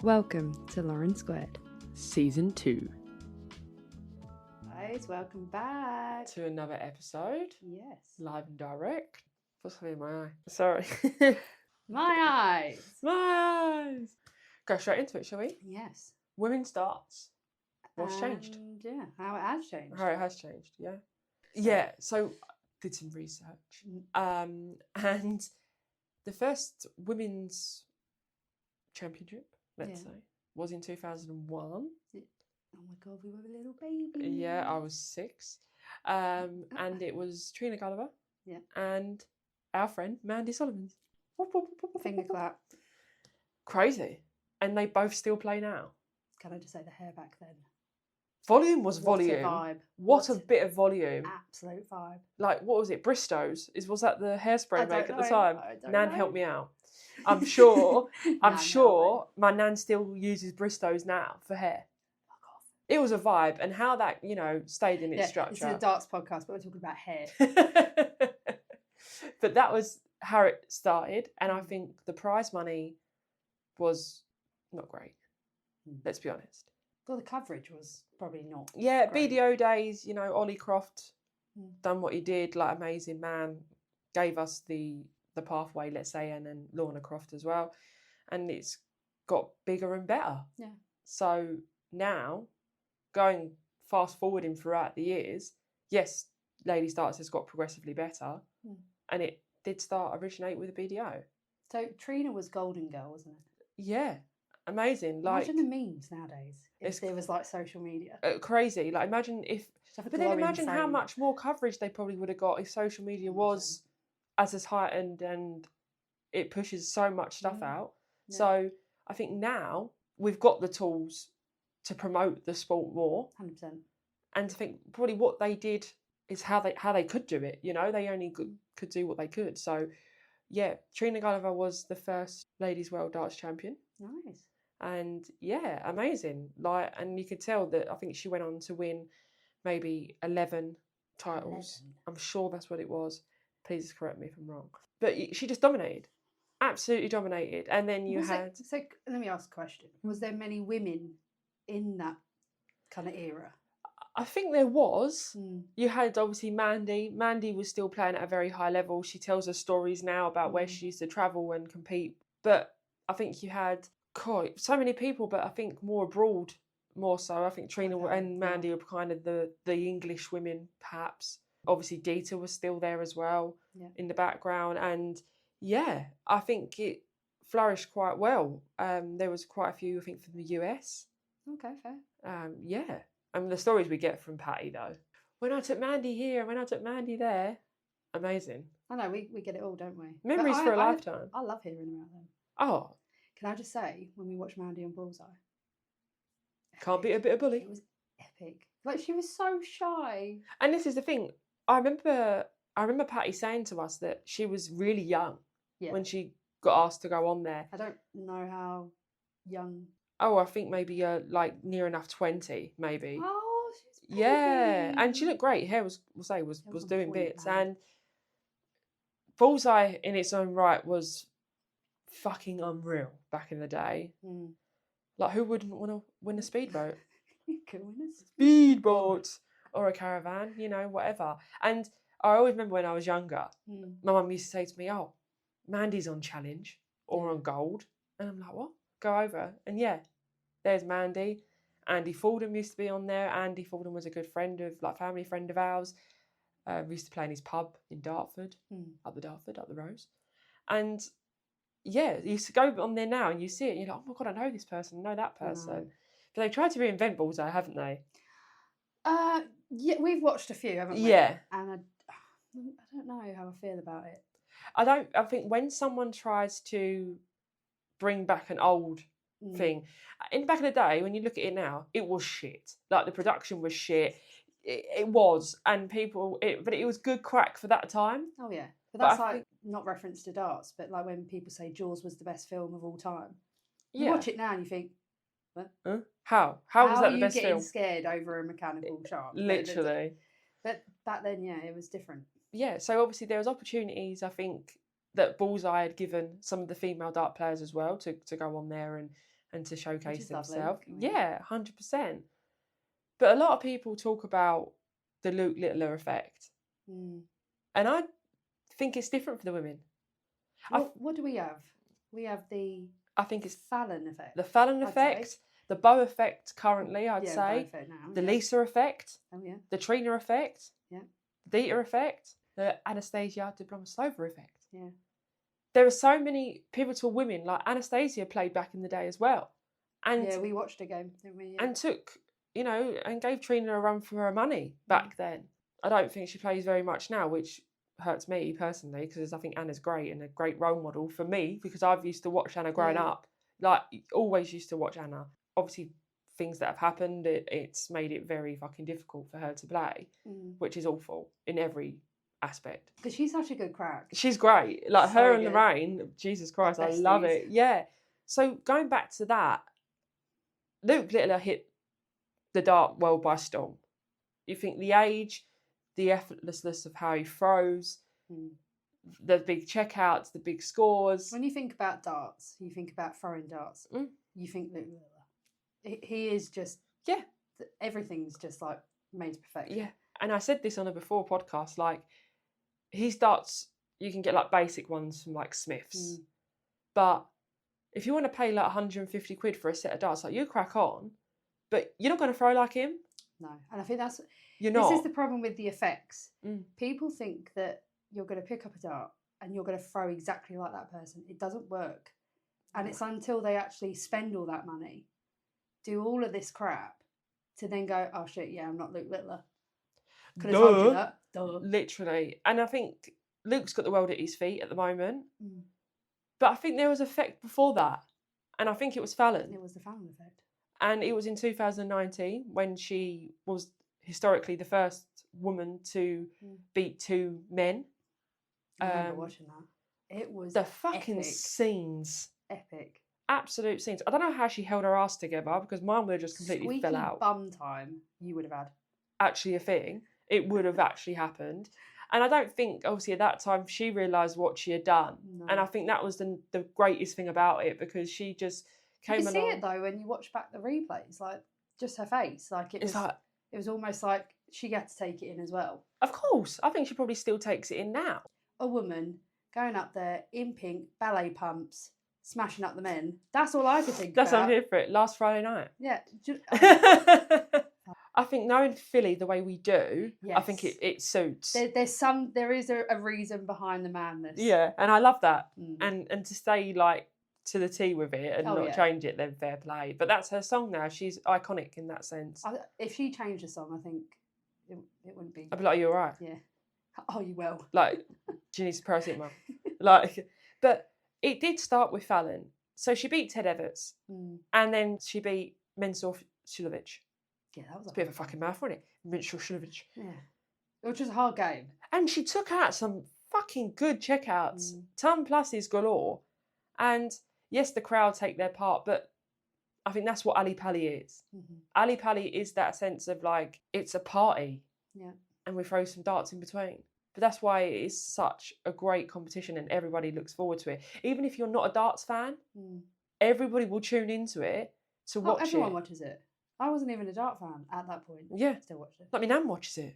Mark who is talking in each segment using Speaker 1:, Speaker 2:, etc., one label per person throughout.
Speaker 1: Welcome to Lauren Squared.
Speaker 2: Season 2.
Speaker 1: Guys, welcome back.
Speaker 2: To another episode.
Speaker 1: Yes.
Speaker 2: Live and direct. What's having in my eye? Sorry.
Speaker 1: My eyes.
Speaker 2: My eyes. Go straight into it, shall we?
Speaker 1: Yes.
Speaker 2: Women's darts. What's changed?
Speaker 1: Yeah, how it has changed.
Speaker 2: How it has changed, yeah. Yeah, so did some research. And the first women's championship, let's say, was in 2001.
Speaker 1: Oh my God, we were a little baby.
Speaker 2: Yeah, I was 6. And it was Trina Gulliver and our friend Mandy Sullivan.
Speaker 1: Finger clap.
Speaker 2: Crazy. And they both still play now.
Speaker 1: Can I just say the hair back then?
Speaker 2: Volume was volume.
Speaker 1: What a vibe.
Speaker 2: What a bit of volume.
Speaker 1: Absolute vibe.
Speaker 2: Like, what was it? Bristow's? Was that the hairspray make at the
Speaker 1: know.
Speaker 2: time? Nan
Speaker 1: know.
Speaker 2: helped me out. I'm sure my nan still uses Bristow's now for hair.
Speaker 1: Fuck off.
Speaker 2: It was a vibe, and how that, stayed in its structure.
Speaker 1: It's a darts podcast, but we're talking about hair.
Speaker 2: But that was how it started, and I think the prize money was not great. Let's be honest.
Speaker 1: Well, the coverage was probably not.
Speaker 2: Yeah,
Speaker 1: great.
Speaker 2: BDO days, Ollie Croft done what he did, like amazing man, gave us the pathway, let's say, and then Lorna Croft as well. And it's got bigger and better. Yeah. So now, going fast forwarding throughout the years, yes, ladies darts has got progressively better, and it did originate with a BDO.
Speaker 1: So Trina was Golden Girl, wasn't it?
Speaker 2: Yeah. Amazing.
Speaker 1: Imagine the memes nowadays. If there was like social media.
Speaker 2: Crazy. Like imagine how much more coverage they probably would have got if social media was as heightened and it pushes so much stuff out. Yeah. So I think now we've got the tools to promote the sport more.
Speaker 1: 100%.
Speaker 2: And I think probably what they did is how they could do it. They only could do what they could. So yeah, Trina Gulliver was the first ladies world darts champion.
Speaker 1: Nice.
Speaker 2: And yeah, amazing. And you could tell that I think she went on to win maybe 11 titles. 11. I'm sure that's what it was. Please correct me if I'm wrong. But she just dominated. Absolutely dominated. And then
Speaker 1: So let me ask a question. Was there many women in that kind of era?
Speaker 2: I think there was. You had obviously Mandy. Mandy was still playing at a very high level. She tells us stories now about where she used to travel and compete. But I think you had so many people, but I think more abroad, more so. I think Trina and Mandy were kind of the English women, perhaps. Obviously, Dita was still there as well in the background. And yeah, I think it flourished quite well. There was quite a few, I think, from the US.
Speaker 1: Okay, fair.
Speaker 2: Yeah. I mean, the stories we get from Patty, though. When I took Mandy here, when I took Mandy there. Amazing.
Speaker 1: I know, we get it all, don't we?
Speaker 2: Memories for a lifetime.
Speaker 1: I love hearing about them.
Speaker 2: Oh.
Speaker 1: Can I just say, when we watched Mandy on Bullseye?
Speaker 2: Can't beat a bit of bully.
Speaker 1: It was epic. Like, she was so shy.
Speaker 2: And this is the thing. I remember Patty saying to us that she was really young when she got asked to go on there.
Speaker 1: I don't know how young.
Speaker 2: Oh, I think maybe like near enough 20, maybe.
Speaker 1: Oh, she's baby.
Speaker 2: Yeah, and she looked great. Hair was doing bits, and Bullseye in its own right was fucking unreal back in the day. Like, who wouldn't want to win a speedboat?
Speaker 1: You could win a
Speaker 2: speedboat or a caravan, whatever. And I always remember when I was younger, my mum used to say to me, "Oh, Mandy's on challenge or on gold," and I'm like, "What?" Go over, and yeah, there's Mandy. Andy Fallon used to be on there. Andy Fallon was a good friend family friend of ours. We used to play in his pub in Dartford, up the Rose. And yeah, you used to go on there now and you see it and you're like, "Oh my God, I know this person, I know that person." But they've tried to reinvent Bullseye, haven't they?
Speaker 1: Yeah, we've watched a few, haven't we?
Speaker 2: Yeah.
Speaker 1: And I don't know how I feel about it.
Speaker 2: I think when someone tries to bring back an old thing. In the back of the day, when you look at it now, it was shit. Like, the production was shit. It was, and but it was good crack for that time.
Speaker 1: Oh yeah, but that's not reference to darts, but like when people say Jaws was the best film of all time. You watch it now and you think, what?
Speaker 2: How was that the best film?
Speaker 1: How are you getting scared over a mechanical shark?
Speaker 2: Literally.
Speaker 1: But back then, yeah, it was different.
Speaker 2: Yeah, so obviously there was opportunities, I think, that Bullseye had given some of the female dart players as well to go on there and to showcase themselves.
Speaker 1: Lovely.
Speaker 2: Yeah, 100%. But a lot of people talk about the Luke Littler effect. And I think it's different for the women.
Speaker 1: What do we have? We have
Speaker 2: I think it's
Speaker 1: Fallon effect.
Speaker 2: The Fallon effect, the Beau effect currently, I'd say.
Speaker 1: Beau effect now,
Speaker 2: the Lisa effect.
Speaker 1: Oh, yeah.
Speaker 2: The Trina effect.
Speaker 1: Yeah.
Speaker 2: The Dita effect. The Anastasia Diplomaslova effect.
Speaker 1: Yeah.
Speaker 2: There are so many pivotal women, like Anastasia played back in the day as well. And
Speaker 1: yeah, we watched a game, didn't we? Yeah.
Speaker 2: And took, and gave Trina a run for her money back then. I don't think she plays very much now, which hurts me personally, because I think Anna's great and a great role model for me, because I've used to watch Anna growing up. Like, always used to watch Anna. Obviously, things that have happened, it's made it very fucking difficult for her to play, which is awful in every aspect.
Speaker 1: Because she's such a good crack.
Speaker 2: She's great. Like,
Speaker 1: so
Speaker 2: her and
Speaker 1: good.
Speaker 2: Lorraine, Jesus Christ, I love it. Yeah. So, going back to that, Luke Littler hit the dart world by storm. You think the age, the effortlessness of how he throws, the big checkouts, the big scores.
Speaker 1: When you think about darts, you think about throwing darts. You think Luke Littler. He is just...
Speaker 2: Yeah.
Speaker 1: Everything's just, like, made to perfection.
Speaker 2: Yeah. And I said this on a before podcast, like, his darts, you can get, like, basic ones from, like, Smith's. But if you want to pay, like, 150 quid for a set of darts, like, you crack on, but you're not going to throw like him.
Speaker 1: No. And I think that's...
Speaker 2: You're not.
Speaker 1: This is the problem with the effects. People think that you're going to pick up a dart and you're going to throw exactly like that person. It doesn't work. And it's until they actually spend all that money, do all of this crap, to then go, oh shit, yeah, I'm not Luke Littler. Could have told you that. Duh.
Speaker 2: Literally. And I think Luke's got the world at his feet at the moment. But I think there was effect before that. And I think it was Fallon.
Speaker 1: It was the Fallon effect.
Speaker 2: And it was in 2019 when she was historically the first woman to beat two men.
Speaker 1: I remember watching that. It was
Speaker 2: the fucking
Speaker 1: epic.
Speaker 2: Scenes.
Speaker 1: Epic.
Speaker 2: Absolute scenes. I don't know how she held her ass together, because mine would have just completely
Speaker 1: Squeaky
Speaker 2: fell out.
Speaker 1: bum time you would have had.
Speaker 2: Actually a thing. It would have actually happened. And I don't think, obviously, at that time, she realised what she had done. No. And I think that was the greatest thing about it, because she just came along.
Speaker 1: You see it, though, when you watch back the replays, like, just her face. Like, it was almost like she had to take it in as well.
Speaker 2: Of course. I think she probably still takes it in now.
Speaker 1: A woman going up there in pink, ballet pumps, smashing up the men. That's all I could think about.
Speaker 2: That's what I'm here for it. Last Friday night.
Speaker 1: Yeah.
Speaker 2: I think knowing Philly the way we do, yes. I think it suits.
Speaker 1: There is a reason behind the madness.
Speaker 2: Yeah, and I love that. And to stay like to the T with it and not change it, then fair play. But that's her song now. She's iconic in that sense.
Speaker 1: If she changed the song, I think it wouldn't be.
Speaker 2: I'd be like, you're right.
Speaker 1: Yeah. Oh, you will.
Speaker 2: Like, do you need to paracetamol? Like, but it did start with Fallon. So she beat Ted Everts, and then she beat Mensur Suljovic.
Speaker 1: Yeah, that was
Speaker 2: a bit of a fucking mouth, wasn't it? Mensur Suljovic.
Speaker 1: Yeah. Which was a hard game.
Speaker 2: And she took out some fucking good checkouts. Ton pluses galore. And yes, the crowd take their part, but I think that's what Ali Pali is. Ali Pali is that sense of like, it's a party.
Speaker 1: Yeah.
Speaker 2: And we throw some darts in between. But that's why it is such a great competition and everybody looks forward to it. Even if you're not a darts fan, everybody will tune into it to watch it.
Speaker 1: Everyone watches it. I wasn't even a dart fan at that point.
Speaker 2: Yeah.
Speaker 1: Still watched it.
Speaker 2: Like, my nan watches it.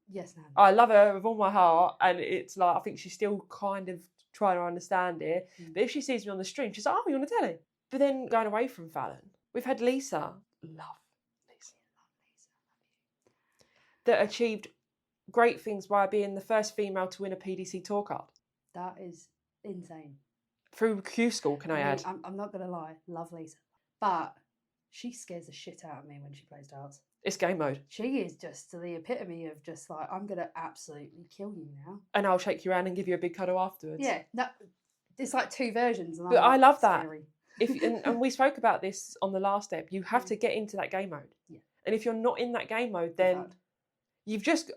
Speaker 1: Yes, Nan.
Speaker 2: I love her with all my heart, and it's like, I think she's still kind of trying to understand it. But if she sees me on the stream, she's like, oh, you're on the telly. But then going away from Fallon, we've had Lisa. Love Lisa. That achieved great things by being the first female to win a PDC tour card.
Speaker 1: That is insane.
Speaker 2: Through Q School, can I add?
Speaker 1: I'm not going to lie, love Lisa. But she scares the shit out of me when she plays darts.
Speaker 2: It's game mode.
Speaker 1: She is just the epitome of just like, I'm going to absolutely kill you now.
Speaker 2: And I'll shake you around and give you a big cuddle afterwards.
Speaker 1: Yeah, no, it's like two versions. And
Speaker 2: but I love that.
Speaker 1: Scary.
Speaker 2: And we spoke about this on the last step. You have to get into that game mode.
Speaker 1: Yeah.
Speaker 2: And if you're not in that game mode, then you've just...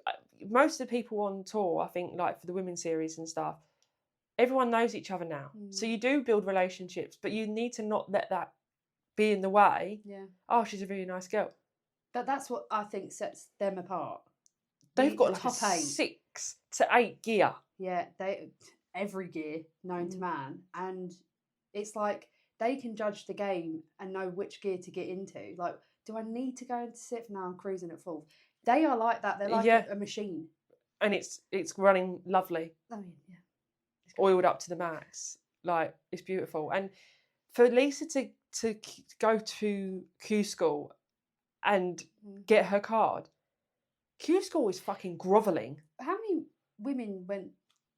Speaker 2: Most of the people on tour, I think, like for the women's series and stuff, everyone knows each other now. So you do build relationships, but you need to not let that be in the way.
Speaker 1: Yeah.
Speaker 2: Oh, she's a really nice girl.
Speaker 1: But that's what I think sets them apart.
Speaker 2: They've got
Speaker 1: like
Speaker 2: top
Speaker 1: a
Speaker 2: 6 to 8 gear.
Speaker 1: Yeah, every gear known to man. And it's like they can judge the game and know which gear to get into. Like, do I need to go into sixth? Now I'm cruising at fourth. They are like that. They're like a machine.
Speaker 2: And it's running lovely.
Speaker 1: I mean, yeah.
Speaker 2: Oiled up to the max. Like, it's beautiful. And for Lisa to go to Q School and get her card, Q School is fucking grovelling.
Speaker 1: How many women went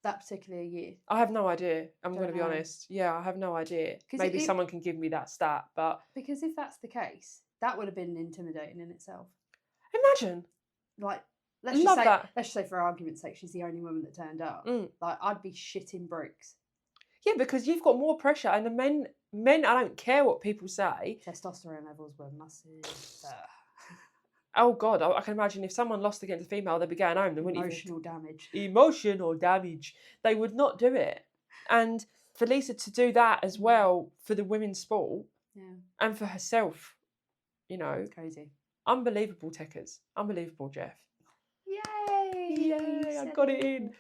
Speaker 1: that particular year?
Speaker 2: I have no idea. I'm going to be honest. Yeah, I have no idea. Maybe someone can give me that stat, but...
Speaker 1: Because if that's the case, that would have been intimidating in itself.
Speaker 2: Imagine.
Speaker 1: Like, let's just say for argument's sake, she's the only woman that turned up. Like, I'd be shitting bricks.
Speaker 2: Yeah, because you've got more pressure, and the men, I don't care what people say.
Speaker 1: Testosterone levels were massive.
Speaker 2: Oh God, I can imagine if someone lost against a female, they'd be going home. They wouldn't Emotional damage. They would not do it. And for Lisa to do that as well for the women's sport, and for herself, you know,
Speaker 1: it's crazy.
Speaker 2: Unbelievable tickers. Unbelievable, Jeff.
Speaker 1: Yay!
Speaker 2: I got it in.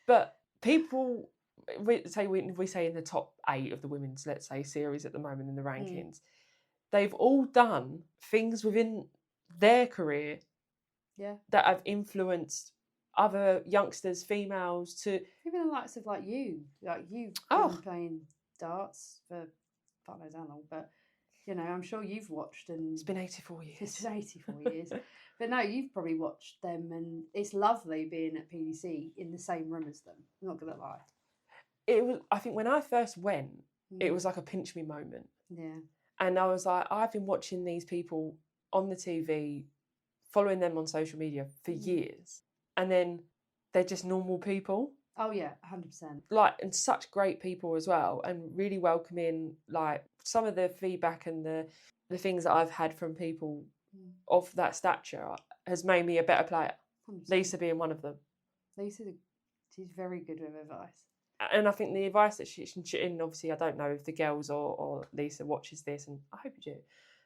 Speaker 2: But people, we say in the top 8 of the women's, let's say, series at the moment in the rankings, they've all done things within their career that have influenced other youngsters, females, to
Speaker 1: even the likes of you've been playing darts for fuck knows how long, but you know, I'm sure you've watched, and
Speaker 2: it's been 84 years.
Speaker 1: It's been 84 years. But no, you've probably watched them, and it's lovely being at PDC in the same room as them. I'm not gonna lie.
Speaker 2: It was. I think when I first went, it was like a pinch me moment.
Speaker 1: Yeah.
Speaker 2: And I was like, I've been watching these people on the TV, following them on social media for years, and then they're just normal people.
Speaker 1: Oh yeah, 100%.
Speaker 2: Like, and such great people as well, and really welcoming. Like, some of the feedback and the things that I've had from people of that stature has made me a better player. 100%. Lisa being one of them.
Speaker 1: Lisa, she's very good with advice.
Speaker 2: And I think the advice that and obviously I don't know if the girls or Lisa watches this, and I hope you do,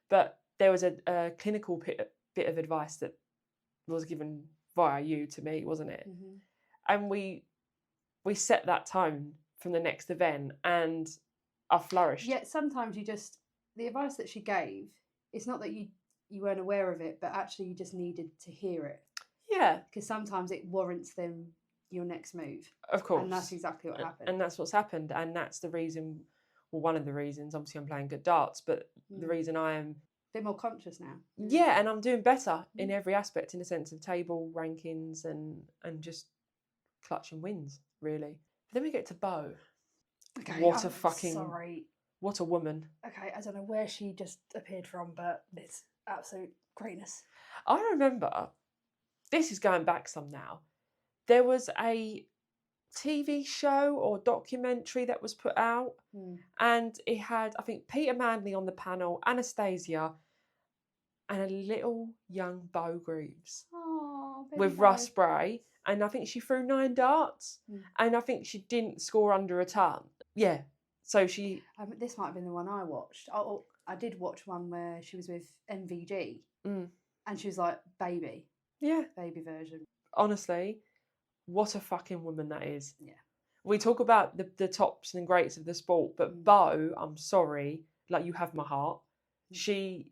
Speaker 2: but there was a clinical bit of advice that was given via you to me, wasn't it? Mm-hmm. And we set that tone from the next event, and I flourished.
Speaker 1: Yeah, sometimes the advice that she gave, it's not that you weren't aware of it, but actually you just needed to hear it.
Speaker 2: Yeah.
Speaker 1: Because sometimes it warrants them your next move.
Speaker 2: Of course.
Speaker 1: And that's exactly what happened.
Speaker 2: And that's what's happened. And that's the reason, well, one of the reasons, obviously I'm playing good darts, but the reason I am...
Speaker 1: a bit more conscious now.
Speaker 2: Yeah, and I'm doing better in every aspect, in the sense of table rankings and just clutching wins, really. But then we get to Beau.
Speaker 1: Okay,
Speaker 2: sorry. What a woman.
Speaker 1: Okay, I don't know where she just appeared from, but it's absolute greatness.
Speaker 2: I remember, this is going back some now, there was a TV show or documentary that was put out, and it had, I think, Peter Manley on the panel, Anastasia, and a little young Beau Greaves with Russ Bray. And I think she threw 9 darts, and I think she didn't score under a ton. Yeah, so she...
Speaker 1: this might have been the one I watched. I did watch one where she was with MVG, and she was like, baby.
Speaker 2: Yeah.
Speaker 1: Baby version.
Speaker 2: Honestly, what a fucking woman that is.
Speaker 1: Yeah.
Speaker 2: We talk about the tops and greats of the sport, but Beau, I'm sorry, like, you have my heart. She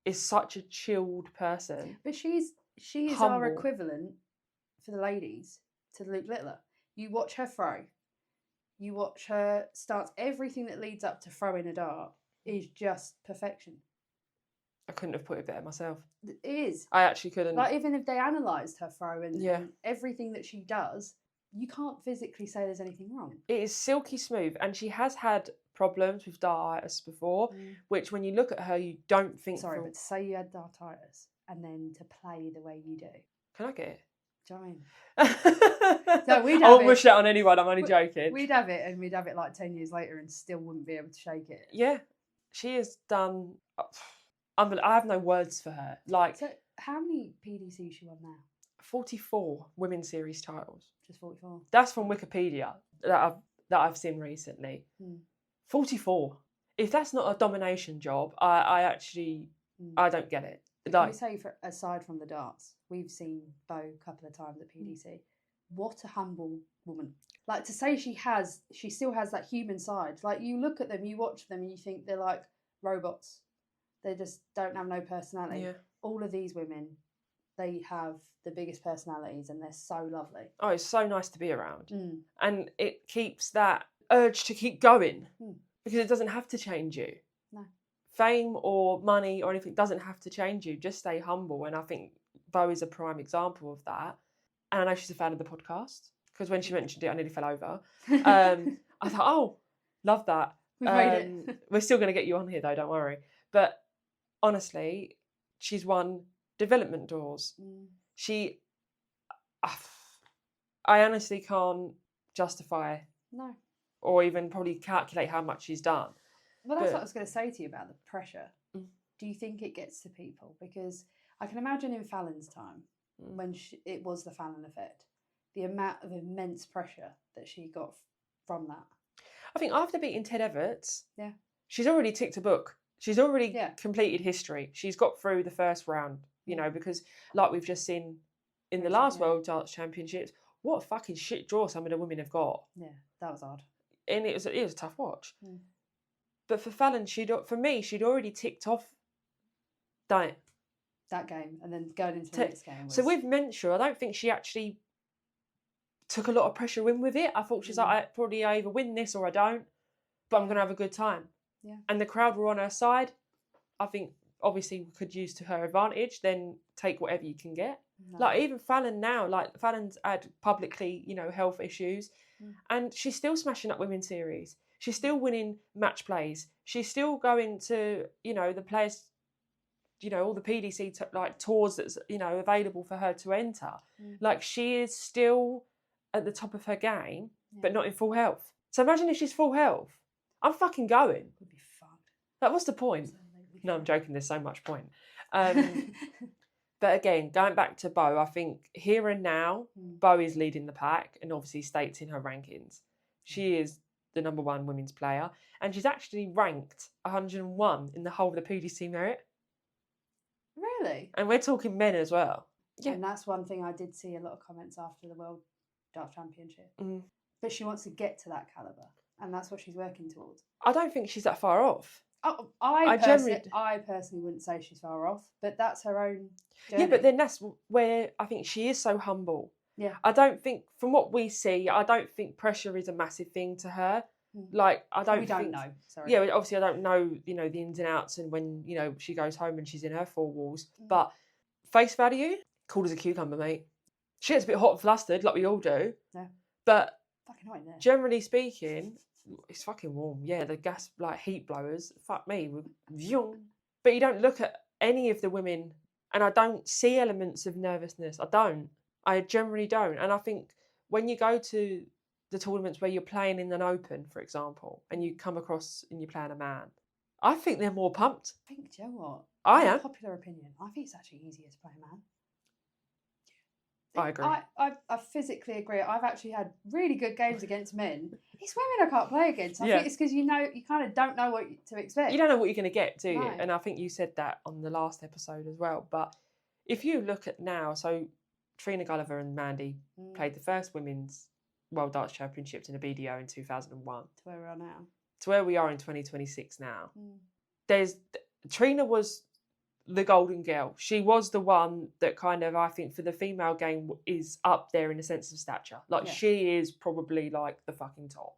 Speaker 2: is such a chilled person.
Speaker 1: But she is
Speaker 2: humble.
Speaker 1: Our equivalent for the ladies to Luke Littler. You watch her throw, you watch her stance, everything that leads up to throwing a dart is just perfection.
Speaker 2: I couldn't have put it better myself.
Speaker 1: It is.
Speaker 2: I actually couldn't.
Speaker 1: Like, even if they analysed her throw and everything that she does, you can't physically say there's anything wrong.
Speaker 2: It is silky smooth, and she has had problems with dartitis before, which when you look at her, you don't think...
Speaker 1: Sorry, but to say you had dartitis and then to play the way you do...
Speaker 2: Can I get it?
Speaker 1: Do you know what I mean? So we'd have
Speaker 2: I won't wish that on anyone, I'm only joking.
Speaker 1: We'd have it, and we'd have it like 10 years later and still wouldn't be able to shake it.
Speaker 2: Yeah. She has done... I have no words for her. Like,
Speaker 1: so how many PDCs she won now?
Speaker 2: 44 women's series titles.
Speaker 1: Just 44?
Speaker 2: That's from Wikipedia that I've seen recently. 44. If that's not a domination job, I actually... I don't get it.
Speaker 1: Can we say, aside from the darts, we've seen Beau a couple of times at PDC. What a humble woman. Like, to say she still has that human side. Like, you look at them, you watch them, and you think they're like robots. They just don't have no personality.
Speaker 2: Yeah.
Speaker 1: All of these women, they have the biggest personalities, and they're so lovely.
Speaker 2: Oh, it's so nice to be around. And it keeps that urge to keep going because it doesn't have to change you.
Speaker 1: No.
Speaker 2: Fame or money or anything doesn't have to change you. Just stay humble. And I think Beau is a prime example of that. And I know she's a fan of the podcast because when she mentioned it, I nearly fell over. I thought, oh, love that.
Speaker 1: We've made it.
Speaker 2: We're still going to get you on here though, don't worry. But honestly, she's won development doors. I honestly can't justify or even probably calculate how much she's done.
Speaker 1: Well, that's what I was going to say to you about the pressure. Do you think it gets to people? Because I can imagine in Fallon's time, when it was the Fallon effect, the amount of immense pressure that she got from that.
Speaker 2: I think after beating Ted Everts, she's already ticked a book. She's already completed history. She's got through the first round, you know, because like we've just seen in the last World Darts Championships, what a fucking shit draw some of the women have got.
Speaker 1: Yeah, that was hard.
Speaker 2: And it was a tough watch. But for Fallon, she'd already ticked off
Speaker 1: that game, and then going into the next game.
Speaker 2: So with Mensah, I don't think she actually took a lot of pressure in with it. I thought she's like, I either win this or I don't, but I'm going to have a good time.
Speaker 1: Yeah.
Speaker 2: And the crowd were on her side. I think obviously we could use to her advantage, then take whatever you can get. No. Like even Fallon now, like Fallon's had publicly, you know, health issues, and she's still smashing up women's series. She's still winning match plays. She's still going to, you know, the players, you know, all the PDC like tours that's, you know, available for her to enter. Like she is still at the top of her game, but not in full health. So imagine if she's full health. I'm fucking going.
Speaker 1: Would be fucked.
Speaker 2: Like, what's the point? No, I'm joking. There's so much point. But again, going back to Beau, I think here and now, Beau is leading the pack and obviously states in her rankings. She is the number one women's player, and she's actually ranked 101 in the whole of the PDC merit.
Speaker 1: Really?
Speaker 2: And we're talking men as well.
Speaker 1: Yeah. And that's one thing I did see a lot of comments after the World Darts Championship. But she wants to get to that calibre, and that's what she's working towards.
Speaker 2: I don't think she's that far off.
Speaker 1: Oh, I personally wouldn't say she's far off, but that's her own journey.
Speaker 2: Yeah, but then that's where I think she is so humble.
Speaker 1: Yeah.
Speaker 2: I don't think, from what we see, I don't think pressure is a massive thing to her. Like, I don't
Speaker 1: We don't know, sorry.
Speaker 2: Yeah, obviously I don't know, you know, the ins and outs and when, you know, she goes home and she's in her four walls. But face value, cool as a cucumber, mate. She gets a bit hot and flustered, like we all do.
Speaker 1: Yeah.
Speaker 2: But
Speaker 1: fucking hot in there.
Speaker 2: Generally speaking, it's fucking warm. Yeah, the gas, like, heat blowers, fuck me. But you don't look at any of the women, and I don't see elements of nervousness. I generally don't. And I think when you go to the tournaments where you're playing in an open, for example, and you come across and you're playing a man, I think they're more pumped.
Speaker 1: I think, do you know what?
Speaker 2: I am.
Speaker 1: Popular opinion. I think it's actually easier to play a man.
Speaker 2: I agree.
Speaker 1: I physically agree. I've actually had really good games against men. It's women I can't play against. I think it's because you kind of don't know what to expect.
Speaker 2: You don't know what you're going to get, do you?
Speaker 1: No.
Speaker 2: And I think you said that on the last episode as well. But if you look at now, so Trina Gulliver and Mandy played the first women's World Darts Championships in a BDO in 2001.
Speaker 1: To where we are now.
Speaker 2: To where we are in 2026 now. Trina was the golden girl. She was the one that kind of, I think, for the female game is up there in a sense of stature. Like, she is probably like the fucking top.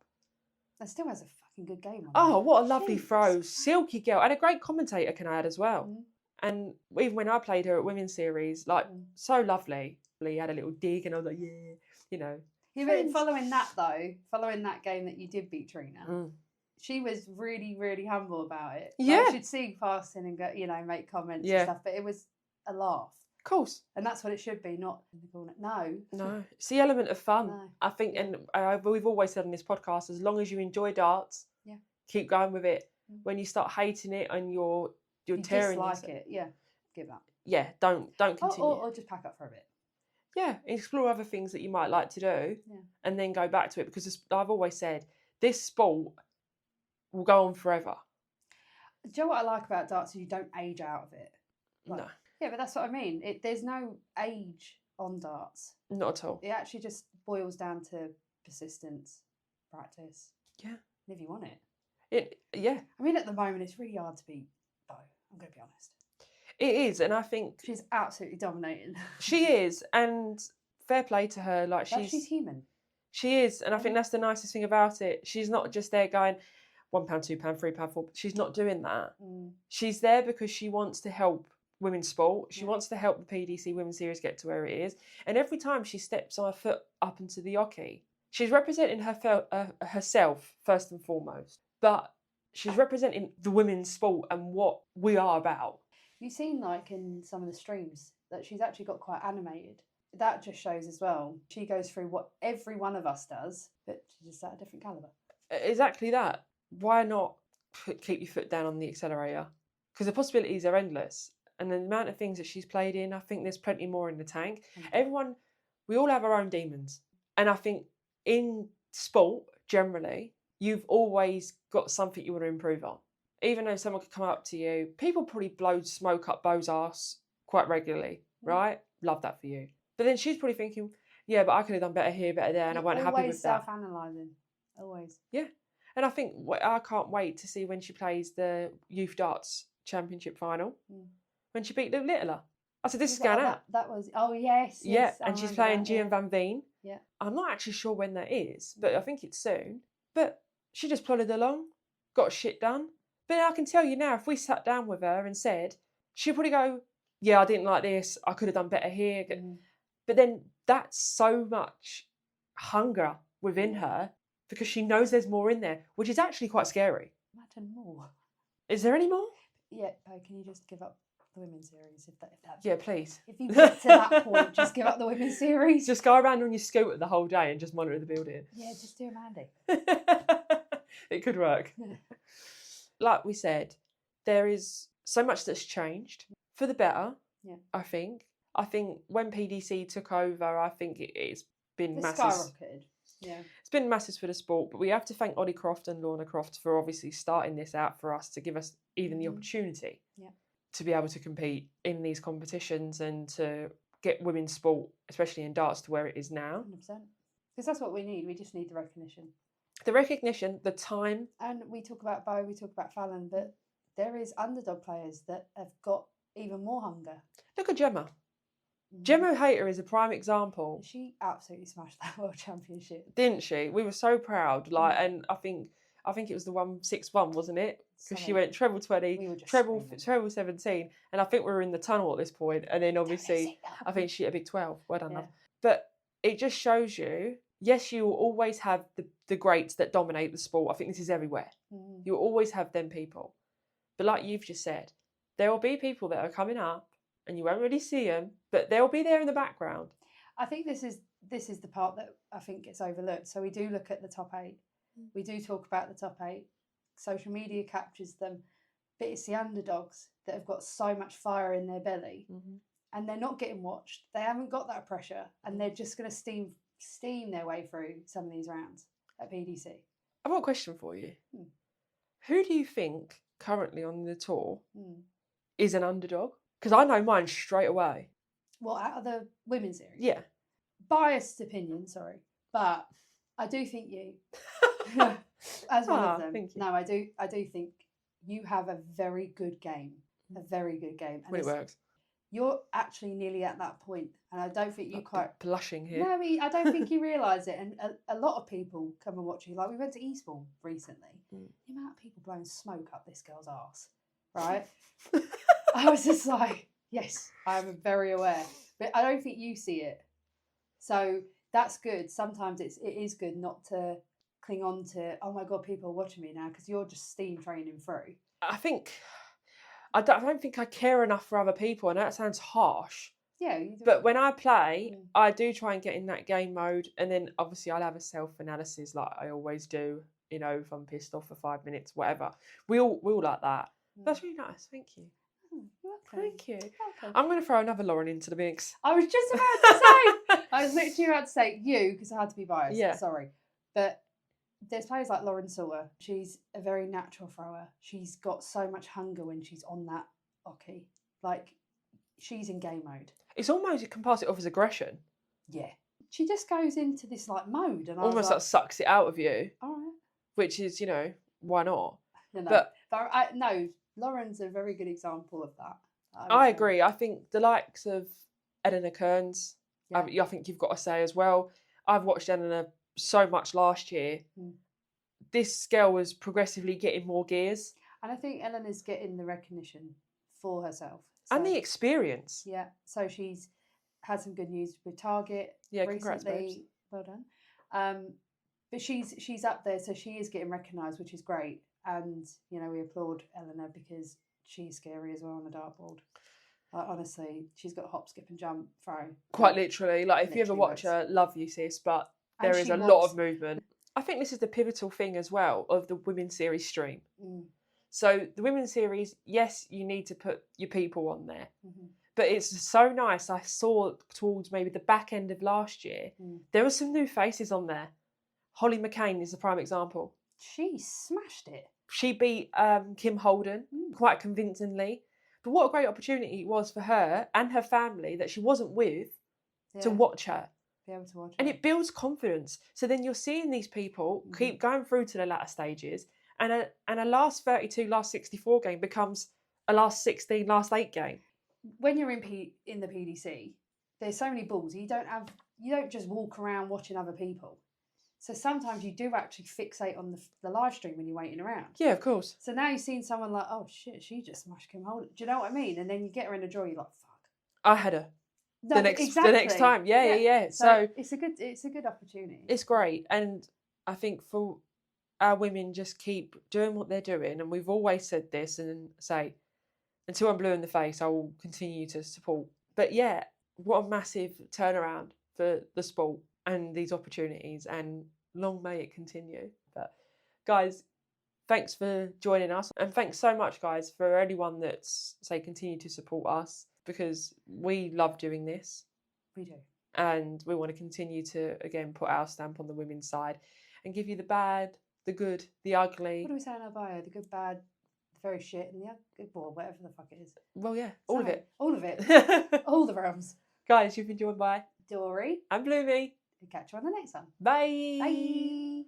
Speaker 1: And still has a fucking good game on
Speaker 2: Oh, what a lovely throw. Silky girl. And a great commentator, can I add as well. And even when I played her at Women's Series, like, so lovely. He had a little dig and I was like, yeah, you know.
Speaker 1: Yeah, but following that game that you did beat Trina, she was really, really humble about it.
Speaker 2: Yeah.
Speaker 1: Like, she'd see passing and go, you know, make comments and stuff, but it was a laugh.
Speaker 2: Of course.
Speaker 1: And that's what it should be, not in the corner. No.
Speaker 2: It's the element of fun. No. I think, and we've always said on this podcast, as long as you enjoy darts, keep going with it. When you start hating it and you're tearing
Speaker 1: dislike it, give up.
Speaker 2: Yeah, don't continue.
Speaker 1: Or just pack up for a bit.
Speaker 2: Yeah, explore other things that you might like to do and then go back to it, because I've always said, this sport will go on forever.
Speaker 1: Do you know what I like about darts is you don't age out of it? Like,
Speaker 2: no.
Speaker 1: Yeah, but that's what I mean. There's no age on darts.
Speaker 2: Not at all.
Speaker 1: It actually just boils down to persistence, practice.
Speaker 2: Yeah.
Speaker 1: And if you want it.
Speaker 2: Yeah.
Speaker 1: I mean, at the moment, it's really hard to beat Beau. I'm going to be honest.
Speaker 2: It is, and I think
Speaker 1: she's absolutely dominating.
Speaker 2: She is, and fair play to her. Like
Speaker 1: she's human.
Speaker 2: She is, and I think that's the nicest thing about it. She's not just there going £1, £2, £3, £4. She's not doing that. She's there because she wants to help women's sport. She wants to help the PDC Women's Series get to where it is. And every time she steps her foot up into the hockey, she's representing herself first and foremost, but she's representing the women's sport and what we are about.
Speaker 1: You've seen, like, in some of the streams that she's actually got quite animated. That just shows as well. She goes through what every one of us does, but she's just at a different calibre.
Speaker 2: Exactly that. Why not keep your foot down on the accelerator? Because the possibilities are endless. And the amount of things that she's played in, I think there's plenty more in the tank. We all have our own demons. And I think in sport, generally, you've always got something you want to improve on. Even though someone could come up to you, people probably blow smoke up Beau's arse quite regularly, right? Love that for you. But then she's probably thinking, yeah, but I could have done better here, better there, and I wasn't happy with that.
Speaker 1: Always self-analysing. Always.
Speaker 2: Yeah. And I think I can't wait to see when she plays the Youth Darts Championship final, when she beat Luke Littler. I said, this is going out.
Speaker 1: That was, yes.
Speaker 2: Yeah, and she's playing Gian Van Veen.
Speaker 1: Yeah.
Speaker 2: I'm not actually sure when that is, but I think it's soon. But she just plodded along, got shit done. But I can tell you now, if we sat down with her and said, she'd probably go, yeah, I didn't like this, I could have done better here. But then that's so much hunger within her because she knows there's more in there, which is actually quite scary.
Speaker 1: Imagine more.
Speaker 2: Is there any more?
Speaker 1: Yeah, can you just give up the women's series? If that
Speaker 2: yeah, please.
Speaker 1: If you get to that point, just give up the women's series.
Speaker 2: Just go around on your scooter the whole day and just monitor the building.
Speaker 1: Yeah, just do a Mandy.
Speaker 2: It could work. Like we said, there is so much that's changed for the better, I think. I think when PDC took over, I think it's been massive.
Speaker 1: Skyrocketed. Yeah.
Speaker 2: It's been massive for the sport, but we have to thank Ollie Croft and Lorna Croft for obviously starting this out for us to give us even the opportunity to be able to compete in these competitions and to get women's sport, especially in darts, to where it is now.
Speaker 1: 100%. Because that's what we need. We just need the recognition.
Speaker 2: The recognition, the time.
Speaker 1: And we talk about Beau, we talk about Fallon, but there is underdog players that have got even more hunger.
Speaker 2: Look at Gemma. Gemma Hayter is a prime example.
Speaker 1: She absolutely smashed that World Championship,
Speaker 2: didn't she? We were so proud. And I think it was the 161, wasn't it? Because she went treble 20, treble 17, and I think we were in the tunnel at this point. And then obviously, I think she hit a big 12. Well done, love. But it just shows you. Yes, you will always have the greats that dominate the sport. I think this is everywhere. You'll always have them people. But like you've just said, there will be people that are coming up and you won't really see them, but they'll be there in the background.
Speaker 1: I think this is the part that I think gets overlooked. So we do look at the top 8. We do talk about the top 8. Social media captures them. But it's the underdogs that have got so much fire in their belly and they're not getting watched. They haven't got that pressure and they're just going to steam their way through some of these rounds at PDC.
Speaker 2: I've got a question for you. Who do you think currently on the tour is an underdog? Because I know mine straight away.
Speaker 1: Well, out of the women's series?
Speaker 2: Yeah.
Speaker 1: Biased opinion, sorry. But I do think you, as one of them.
Speaker 2: Thank you.
Speaker 1: No, I do think you have a very good game. A very good game. And
Speaker 2: when it works.
Speaker 1: You're actually nearly at that point, and I don't think you quite
Speaker 2: blushing here.
Speaker 1: No, I don't think you realise it, and a lot of people come and watch you. Like we went to Eastbourne recently. The amount of people blowing smoke up this girl's arse, right? I was just like, yes, I'm very aware, but I don't think you see it. So that's good. Sometimes it is good not to cling on to. Oh my god, people are watching me now because you're just steam training through.
Speaker 2: I don't think I care enough for other people, and that sounds harsh.
Speaker 1: Yeah.
Speaker 2: But when I play, I do try and get in that game mode, and then obviously I'll have a self-analysis like I always do. You know, if I'm pissed off for 5 minutes, whatever. We all like that. That's really nice. Thank you.
Speaker 1: You're welcome.
Speaker 2: Thank you. I'm going to throw another Lauren into the mix.
Speaker 1: I was just about to say. I was literally about to say you because I had to be biased.
Speaker 2: Yeah.
Speaker 1: Sorry, but. There's players like Lauren Sawer. She's a very natural thrower. She's got so much hunger when she's on that hockey. Like, she's in game mode.
Speaker 2: It's almost, you can pass it off as aggression.
Speaker 1: Yeah. she just goes into this like mode, and I
Speaker 2: almost
Speaker 1: was
Speaker 2: like sucks it out of you,
Speaker 1: all right.
Speaker 2: which is, you know, why not?
Speaker 1: No,
Speaker 2: But
Speaker 1: no, Lauren's a very good example of that.
Speaker 2: I agree. I think the likes of Eleanor Kearns, I think you've got to say as well. I've watched Eleanor so much last year. This girl was progressively getting more gears.
Speaker 1: And I think Eleanor's getting the recognition for herself.
Speaker 2: And the experience.
Speaker 1: Yeah. So she's had some good news with Target recently.
Speaker 2: Congrats, babes.
Speaker 1: Well done. But she's up there, so she is getting recognised, which is great. And, you know, we applaud Eleanor because she's scary as well on the dartboard. Like, honestly, she's got hop, skip and jump, throw.
Speaker 2: Quite literally. Like, if you ever watch her, love you, sis, but there is a lot of movement. I think this is the pivotal thing as well of the women's series stream. So the women's series, yes, you need to put your people on there. But it's so nice. I saw towards maybe the back end of last year, there were some new faces on there. Holly McCain is a prime example.
Speaker 1: She smashed it.
Speaker 2: She beat Kim Holden quite convincingly. But what a great opportunity it was for her and her family that she wasn't with to watch her.
Speaker 1: Be able to watch her.
Speaker 2: And it builds confidence. So then you're seeing these people keep going through to the latter stages, and a last 32, last 64 game becomes a last 16, last 8 game.
Speaker 1: When you're in the PDC, there's so many balls. You don't just walk around watching other people. So sometimes you do actually fixate on the live stream when you're waiting around.
Speaker 2: Yeah, of course.
Speaker 1: So now you've seen someone like, oh shit, she just smashed Kim Holden. Do you know what I mean? And then you get her in a draw, you're like, fuck.
Speaker 2: I had her. The next time. Yeah. So
Speaker 1: it's a good opportunity.
Speaker 2: It's great. And I think for our women, just keep doing what they're doing. And we've always said this and say, until I'm blue in the face, I will continue to support. But yeah, what a massive turnaround for the sport and these opportunities, and long may it continue. But guys, thanks for joining us, and thanks so much, guys, for anyone that's continue to support us, because we love doing this.
Speaker 1: We do, and
Speaker 2: we want to continue to again put our stamp on the women's side and give you the bad, the good, the ugly.
Speaker 1: What do we say in our bio? The good, bad, the very shit, and the good ball, whatever the fuck it is.
Speaker 2: Well, yeah, all of it,
Speaker 1: all the realms.
Speaker 2: Guys, you've been joined by
Speaker 1: Dory
Speaker 2: and Bloomy.
Speaker 1: Catch you on the next one.
Speaker 2: Bye.
Speaker 1: Bye.